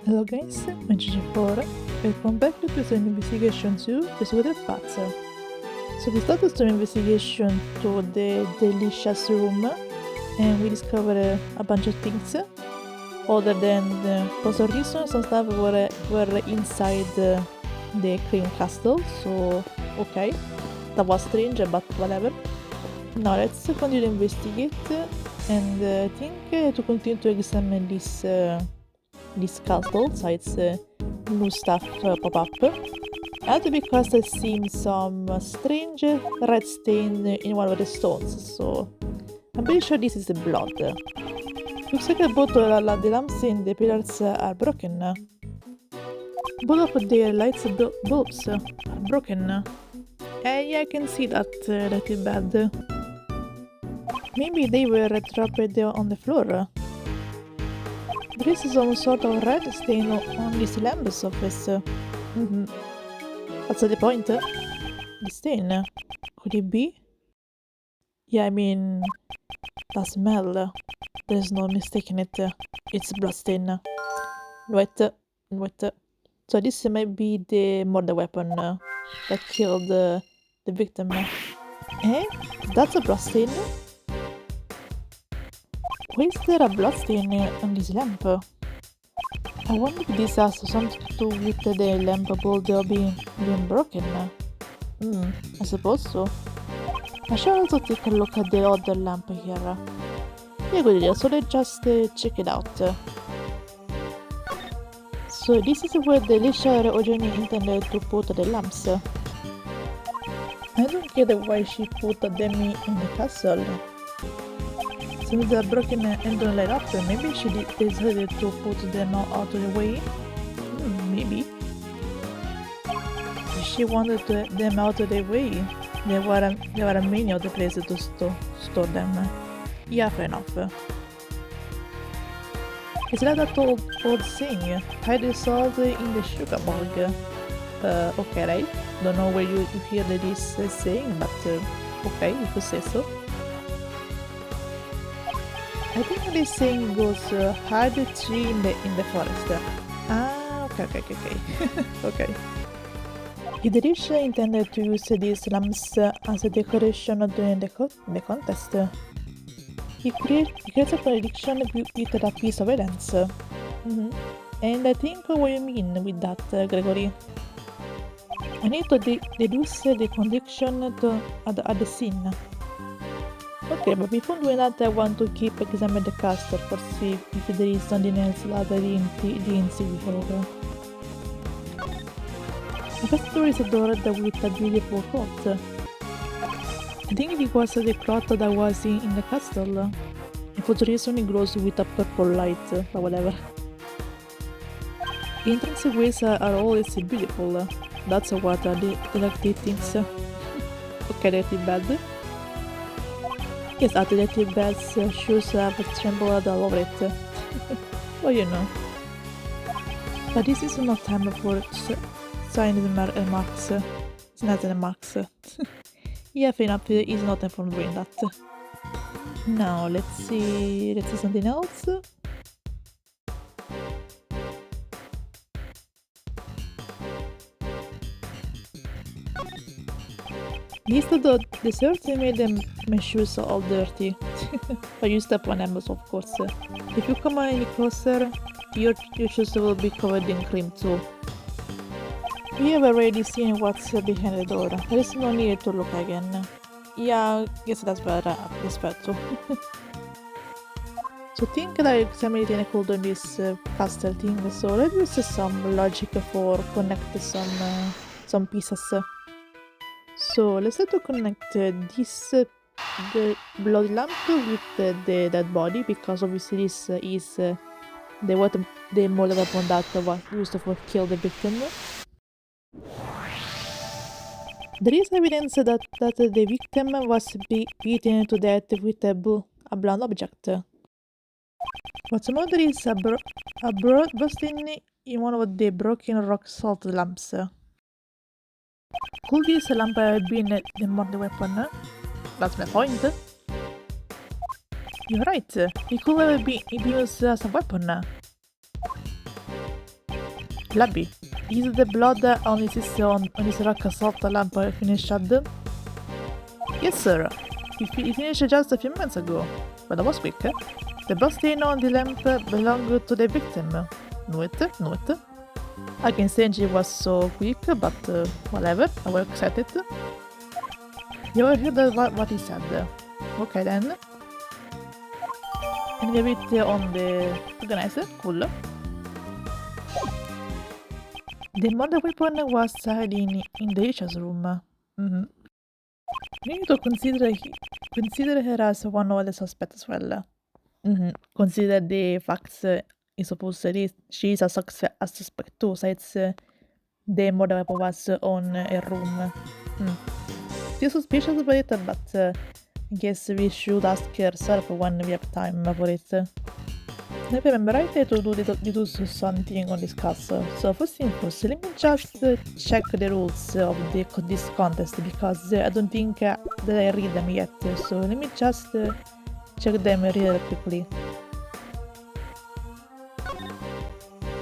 Hello guys, I'm GG4. Welcome back to the investigation 2, the Secret Path. So we started some investigation to the delicious room and we discovered a bunch of things. Other than for some reason some stuff were inside the Cream Castle, so okay. That was strange, but whatever. Now let's continue to investigate and I think to continue to examine this castle, so it's new stuff pop up. And because I've seen some strange red stain in one of the stones, so I'm pretty sure this is the blood. Looks like both the lamps and the pillars are broken. Both of the lights bulbs are broken. Yeah, I can see that that is bad. Maybe they were dropped on the floor. There is some sort of red stain on this lamp surface. What's the point? The stain? Could it be? Yeah, I mean, the smell. There's no mistaking it. It's bloodstain. Wait. So this might be the murder weapon that killed the victim. Eh? That's a bloodstain? Why is there a bloodstain on this lamp? I wonder if this has something to do with the lamp bulb being broken. I suppose so. I should also take a look at the other lamp here. Yeah, good idea, so let's just check it out. So this is where the Alicia originally intended to put the lamps. I don't get why she put them in the castle. Since they're broken and don't light up, maybe she decided to put them out of the way? Maybe. If she wanted them out of the way, there were many other places to store them. Yeah, fair enough. It's like that old saying, hide the salt in the sugar bag. Okay, right? Don't know where you hear this saying, but okay, if you say so. I think this saying goes hide the tree in the forest. Ah, okay. Okay. Idrisha intended to use these lamps as a decoration during the contest. He creates a contradiction with a piece of evidence. And I think what you mean with that, Gregory. I need to deduce the contradiction at the scene. Okay, but before doing that, I want to keep examining the castle for see if there is something else that I didn't see before. The castle is adored with a beautiful cloth. I think it was the cloth that was in the castle. And for the reason it glows with a purple light, but whatever. The entranceways are always beautiful. That's what the detective thinks. Okay, that is bad. Yes, athletic bats shoes have trembled all over it. Well, you know. But this is not time for signs marks. It's not a marks. Yeah, fair enough, it's not time for doing that. Now, let's see something else. The dessert made my shoes all dirty. But you step on them, of course. If you come any closer, your shoes will be covered in cream too. We have already seen what's behind the door. There is no need to look again. Yeah, I guess that's better. Rispetto. So think that examining the cold on this castle thing, so let's use some logic for connect some pieces. So let's try to connect the bloody lamp with the dead body, because obviously this is the murder weapon that was used for kill the victim. There is evidence that the victim was beaten to death with a blunt object. What's more, there is a bursting in one of the broken rock salt lamps. Could this lamp have been the murder weapon? That's my point. You're right, it could have been used as a weapon. Labby, is the blood on his rock salt lamp finished? Yes, sir. He finished just a few minutes ago. But that was quick. The blood stain on the lamp belonged to the victim. Note. I can say it was so quick, but whatever, I will accept it. You heard what he said. Okay then. And leave it on the organizer. Cool. The murder weapon was hiding in the Isha's room. We need to consider her as one of the suspects as well. Consider the facts. Supposedly she is a suspect too, since the murder weapon was on a room. Still suspicious about it, but I guess we should ask herself when we have time for it. If I remember right, to do something on this castle. So first thing first, let me just check the rules of this contest, because I don't think that I read them yet. So let me just check them really quickly.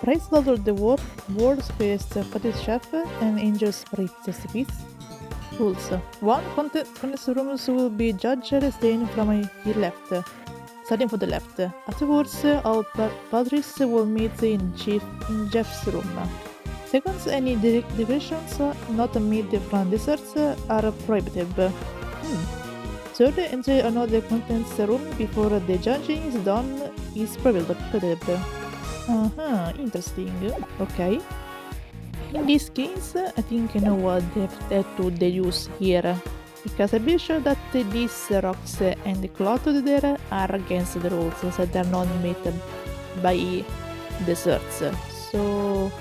Praise the Lord, the world's greatest Fatih chef and angel spirit recipes. Rules. 1. Contest rooms will be judged staying from your left. Starting from the left. Afterwards, all parties will meet in Jeff's room. Second, any diversions not made from desserts are prohibited. Third, enter another contents room before the judging is done is prohibited. Interesting. Okay. In this case, I think I know what they use here, because I'm sure that these rocks and the cloth there are against the rules, so they're not made by desserts. So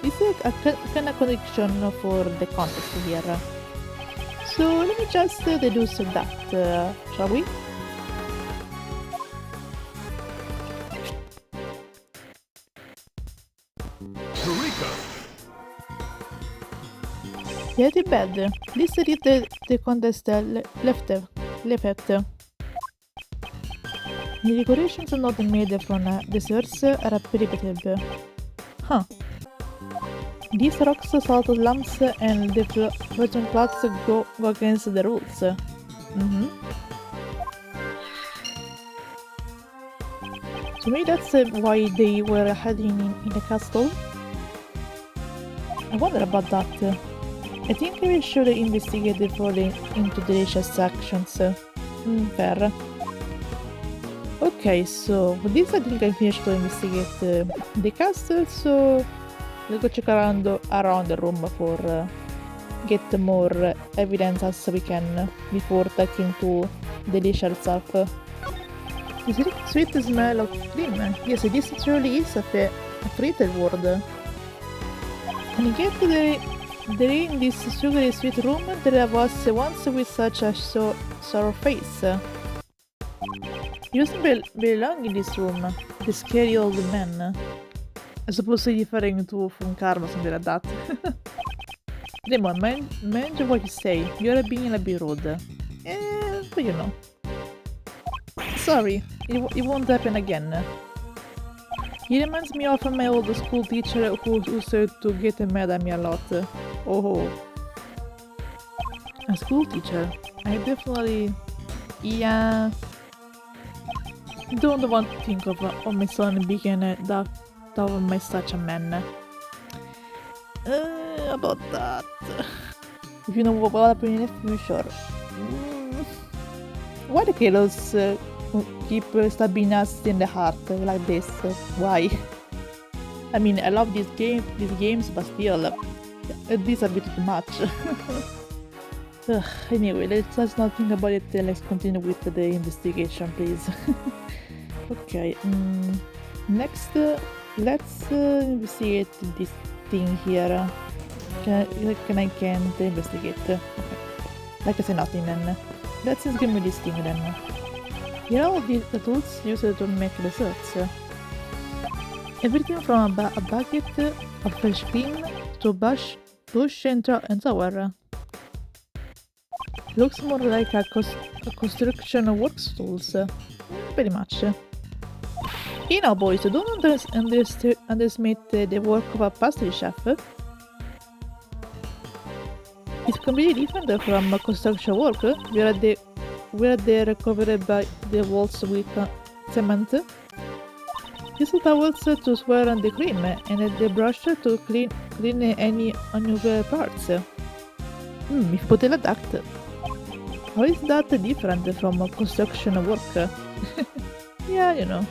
this is a kind of connection for the context here. So let me just deduce that, shall we? Yeah, too bad. This is the contest left. The decorations not made from desserts are prohibited. These rocks, salt lamps, and the floating clouds go against the rules. So maybe that's why they were hiding in the castle. I wonder about that. I think we should investigate before into delicious actions. Fair. Okay, so with this I think I finished to investigate the castle, so let's go check around the room for get more evidence as we can before taking to Delicia itself. Is it sweet smell of cream? Yes, this truly is a treated word. And get there in this sugary sweet room there was once with such a sour face. He doesn't belong in this room, the scary old man. I suppose he's referring to Funkar or something like that. Demon, mind what you say, you're being a bit rude. But you know. Sorry, it won't happen again. He reminds me of my old school teacher who used to get mad at me a lot. Oh. A school teacher? I definitely... Yeah... Don't want to think of my son being that of my such a man. About that... If you know what will happen in the future... Why the kiddos keep stabbing us in the heart like this? Why? I mean, I love these games, but still, it is a bit too much. Anyway, let's not think about it. Let's continue with the investigation, please. Okay. Next, let's investigate this thing here. Can I can't investigate? Okay. Like I said, nothing then. Let's just give me this thing then. Here are the tools used to make desserts. Everything from a bucket of fresh cream to bush and tower. Looks more like a construction works tools. Pretty much. You know, boys, don't underestimate the work of a pastry chef. It's completely different from construction work, where they're covered by the walls with cement. Use towels to swirl on the cream and the brush to clean any unusual parts. Mi poteva duct. How is that different from construction work? Yeah, you know.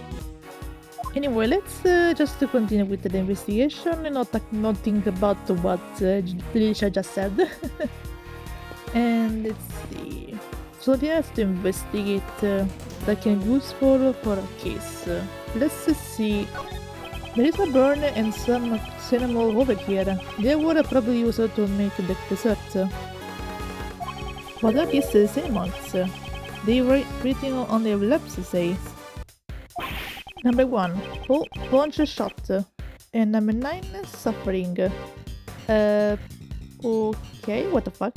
Anyway, let's just continue with the investigation and not think about what Felicia just said. And let's see. So he has to investigate that can be useful for a case. Let's see. There is a burn and some cinnamon over here. They were probably used to make the dessert. What are these cinnamons? They were written on their lips, says. Number 1, punch shot. And number 9, suffering. Okay, what the fuck?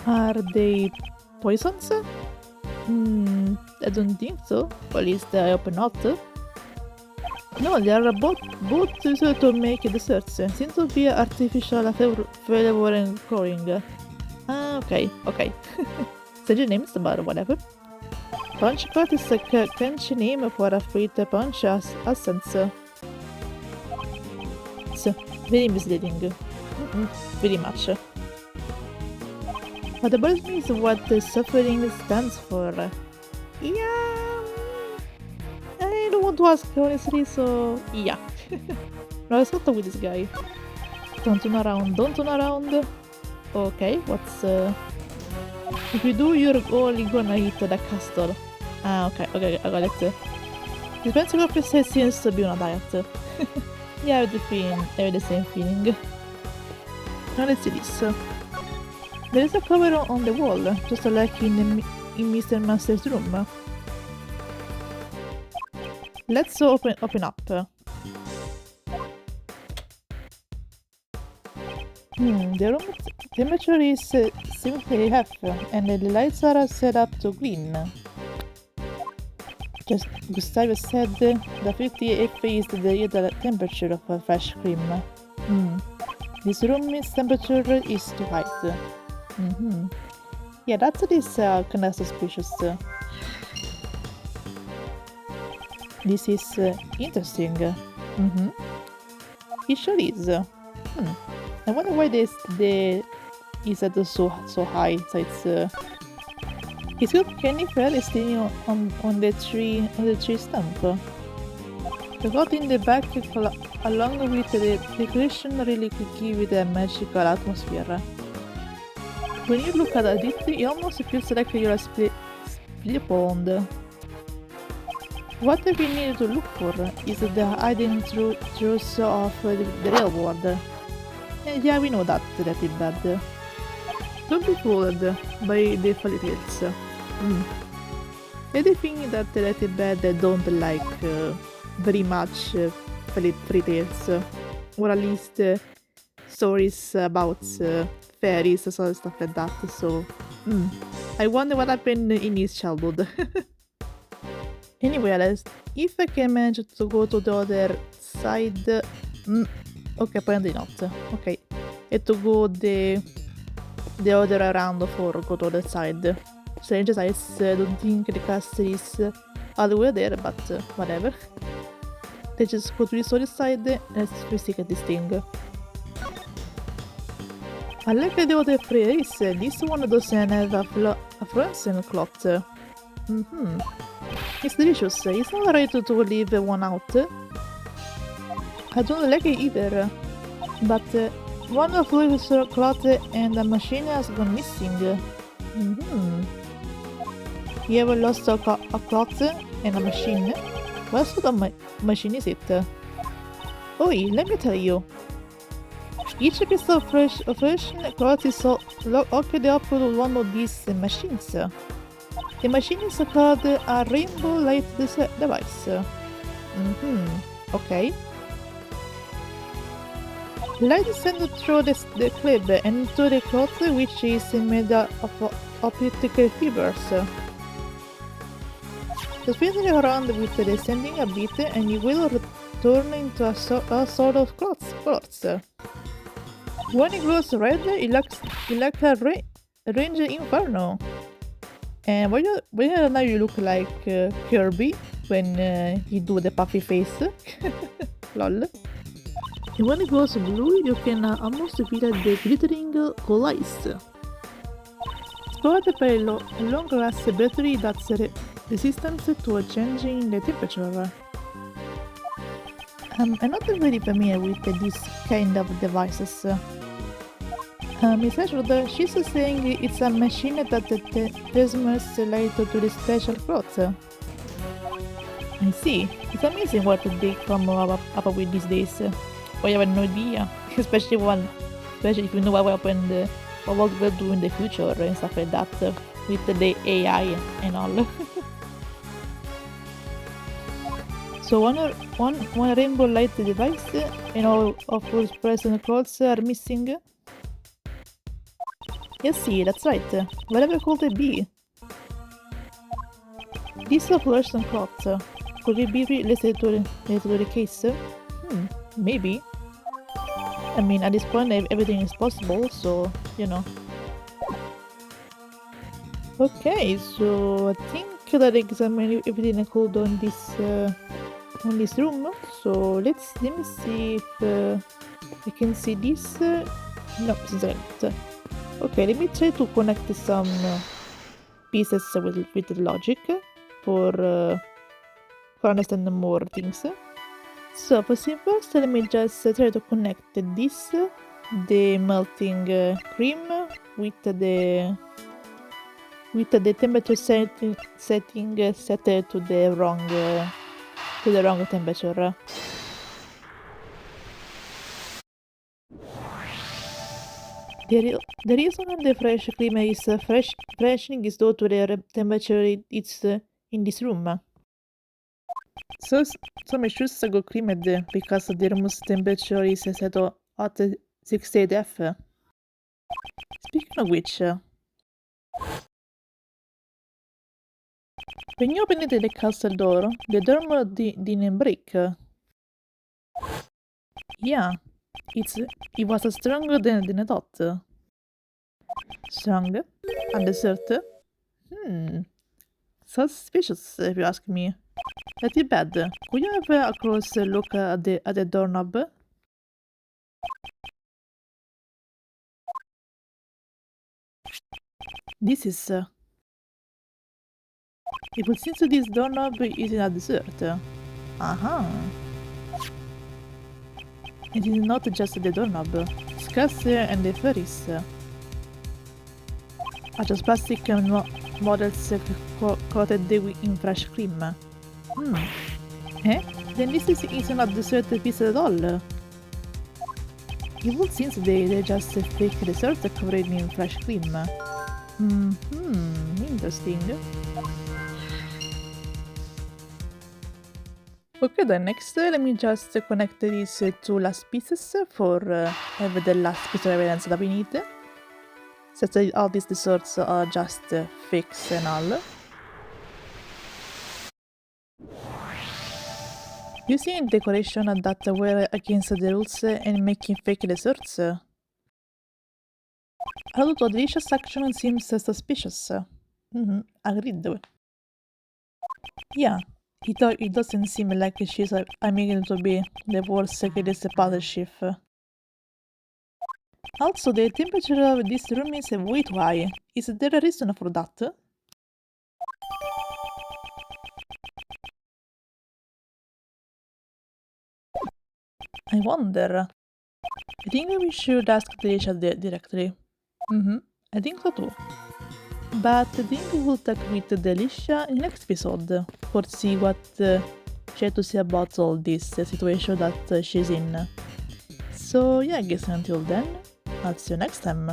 Are they poisons? I don't think so. At least I hope not. No, they are both used to make desserts. Seems to be artificial flavor and coloring. Ah, okay. Strange names, but whatever. Punch card is a catchy name for a fruit punch essence. It's very misleading. Very much. What bothers me is what the suffering stands for. Yeah, I don't want to ask honestly, so yeah. No, let's not with this guy. Don't turn around. Okay, what's if you do, you're only gonna hit the castle. Ah, okay, I got it. The pencil officer seems to be on a diet. Yeah, I have the same feeling. Now let's see this. There is a cover on the wall, just like in Mr. Master's room. Let's open up. The room temperature is 70 and the lights are set up to green. Just Gustav said the 50 is the ideal temperature of a fresh cream. This room's temperature is too high. Yeah, that is kind of suspicious. This is interesting. It sure is. I wonder why this is at so high. So it's got candy fair staying on the tree stump. The got in the back along with the decoration really could give it a magical atmosphere. When you look at it, it almost feels like you're a split pond. What we need to look for is the hidden truths of the real world. And yeah, we know that is bad. Don't be fooled by the fairy tales. The thing that is bad don't like very much fairy tales, or at least stories about fairies or stuff like that. So I wonder what happened in his childhood. Anyway, Alice, if I can manage to go to the other side... okay, apparently not. Okay, and to go the other around for go to the other side. Strange as I don't think the castle is all the way there, but whatever. Let's just go to this other side and let's investigate this thing. Unlike the other phrase, this one doesn't have a frozen cloth. It's delicious. It's not right to leave one out. I don't like it either, but one of the cloth and the machine has gone missing. You ever lost a cloth and a machine? What sort of machine is it? Oh, let me tell you. Each piece of fresh cloth is locked up with one of these machines. The machine is called a rainbow light device. Okay. Light is sent through the clip and into the cloth, which is made of optical fibers. Just fiddling around with the descending a bit and you will return into a sort of clothes. When it glows red, it looks a range inferno. And why now you look like Kirby when you do the puffy face? Lol. And when it goes blue, you can almost feel the glittering cool ice. Stored per a long-glass battery that's resistant to a change in the temperature. I'm not very familiar with this kind of devices. Miss Ashwood, she's saying it's a machine that transmits light to the special clothes. I see. It's amazing what they come up with these days. I have no idea, especially if you know what happened, what we'll do in the future and stuff like that with the AI and all. So one rainbow light device and all of those present clothes are missing. Yes, see, that's right. Whatever could it be? This fluorescent cloth, could it be related to the case? Maybe. I mean, at this point, everything is possible, so, you know. Okay, so I think that I examined everything I could on this room. So let me see if I can see this. No, since okay, let me try to connect some pieces with the logic for understanding more things. So first, let me just try to connect this, the melting cream, with the temperature setting set to the wrong temperature. The reason the fresh cream is freshening is due to the temperature it's in this room. So my shoes go creamed because the room's temperature is set at 68 F. Speaking of which, when you opened the castle door, the door didn't break. Yeah, it was stronger than I thought. Strong? A dessert? Suspicious if you ask me. That is bad. Could you have a closer look at the doorknob? This is... It would seem that this doorknob is a dessert. It is not just the doorknob. Scarce and the furries are just plastic models coated in fresh cream. Then this is not dessert piece at all. It would seem they just fake dessert covered in fresh cream. Interesting. Okay, then next let me just connect these two last pieces for have the last piece of evidence that we need. Since all these desserts are just fakes and all. Using decoration that were against the rules and making fake desserts. Although delicious action seems suspicious. Agreed. Yeah, it doesn't seem like she's aiming to be the world's secretest puzzle chef. Also, the temperature of this room is way too high. Is there a reason for that? I wonder. I think we should ask Delisha directly. I think so too. But I think we'll talk with Delisha in the next episode for see what she had to say about all this situation that she's in. So yeah, I guess until then, I'll see you next time.